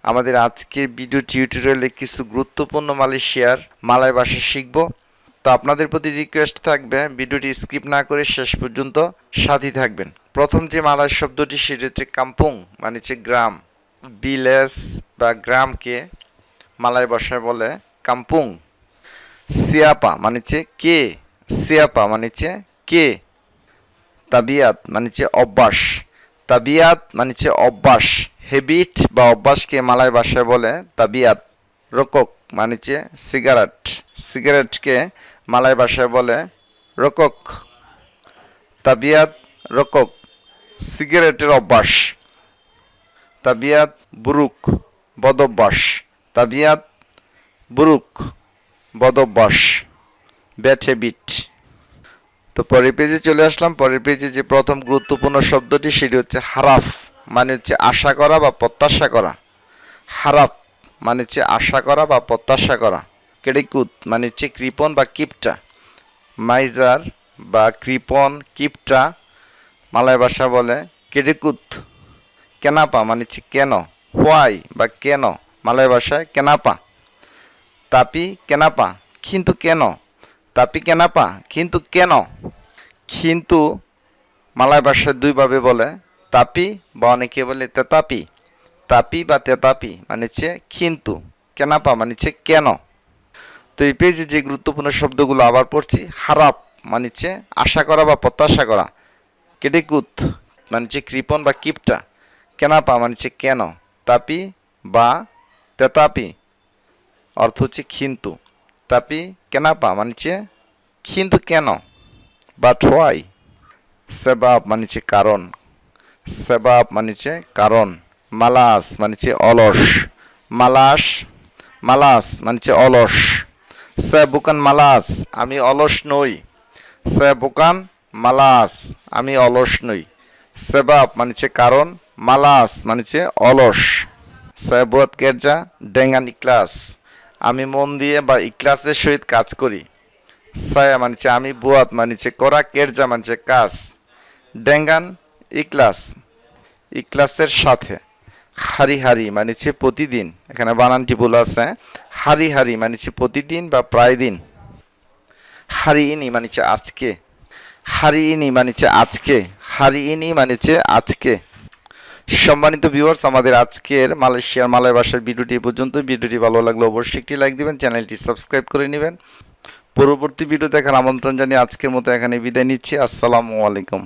আমাদের আজকের ভিডিও টিউটোরিয়ালে কিছু গুরুত্বপূর্ণ মালয়েশিয়ার মালয় ভাষা শিখব। তো আপনাদের প্রতি রিকোয়েস্ট থাকবে ভিডিওটি স্কিপ না করে শেষ পর্যন্ত সাথী থাকবেন। প্রথম যে মালয় শব্দটি সেটি হচ্ছে কাম্পুং, মানে হচ্ছে গ্রাম। ভিলেজ বা গ্রামকে মালয় ভাষায় বলে কাম্পুং। সিয়াপা মানে হচ্ছে কে, সিয়াপা মানে হচ্ছে কে। তাবিয়াত মানে হচ্ছে অভ্যাস, তাবিয়াত মানে হচ্ছে অভ্যাস, হ্যাবিট বা অভ্যাসকে মালয় ভাষায় বলে তাবিয়াত। রকক মানে হচ্ছে সিগারেট, সিগারেটকে মালয় ভাষায় বলে রকক। তাবিয়াত রকক, সিগারেটের অভ্যাস। তাবিয়াত বুরুক, বদভ্যাস। তাবিয়াত বুরুক, বদভ্যাস, ব্যাড হ্যাবিট। তো পরের পেজে চলে আসলাম। পরের পেজে যে প্রথম গুরুত্বপূর্ণ শব্দটি সেটি হচ্ছে হারাফ, মানে হচ্ছে আশা করা বা প্রত্যাশা করা। হারাফ মানে হচ্ছে আশা করা বা প্রত্যাশা করা। কেডিকুত মানে হচ্ছে কৃপণ বা কিপটা। মাইজার বা কৃপণ, কিপটা মালয় ভাষা বলে কেডিকুত। কেনাপা মানে হচ্ছে কেন, হোয়াই বা কেন মালয় ভাষায় কেনাপা। তাপি কেনাপা কিন্তু কেন, তাপি কেনাপা কিন্তু কেন। কিন্তু মালয় ভাষায় দুইভাবে বলে, তাপি বা অনেকে বলে তেতাপি। তাপি বা তেতাপি মানে হচ্ছে কিন্তু, কেনাপা মানে হচ্ছে কেন। তো এই পেজে যে গুরুত্বপূর্ণ শব্দগুলো আবার পড়ছি। হারাপ মানে হচ্ছে আশা করা বা প্রত্যাশা করা। কেডিকুত মানে হচ্ছে কৃপণ বা কিপটা। কেনাপা মানে হচ্ছে কেন। তাপি বা তেতাপি অর্থ হচ্ছে কিন্তু। তাপি কেনাপা মানে হচ্ছে কিন্তু কেন বা হোয়াই। সেবাব মানে হচ্ছে কারণ, সেবাব মানে হচ্ছে কারণ। মালাস মানে হচ্ছে অলস, মালাস, মালাস মানে হচ্ছে অলস। সে বুকান মালাস আমি অলস নই, সে বুকান মালাস আমি অলস নই। সেবাব মানে হচ্ছে কারণ, মালাস মানে হচ্ছে অলস। সে বুয়াত কেরজা ডেঙ্গান ইক্লাস আমি মন দিয়ে বা ইক্লাসের সহিত কাজ করি। সায়া মানছে আমি, বুয়াত মানছে করা, কেরজা মানছে কাজ। ডেঙ্গান ইক্লাস ইক্লাসের সাথে। হারি হারি মানছে প্রতিদিন, এখানে বানানটি ভুল আছে। হারি হারি মানছে প্রতিদিন বা প্রায় দিন। হারি ইনি মানছে আজকে, হারি ইনি মানছে আজকে, হারি ইনি মানছে আজকে। সম্মানিত ভিউয়ার্স, আমাদের আজকের মালয়েশিয়ার মালয় ভাষার ভিডিওটি পর্যন্ত। ভিডিওটি ভালো লাগলে অবশ্যই একটি লাইক দিবেন, চ্যানেলটি সাবস্ক্রাইব করে নেবেন। পরবর্তী ভিডিও দেখার আমন্ত্রণ জানিয়ে আজকের মতো এখানে বিদায় নিচ্ছি। আসসালামু আলাইকুম।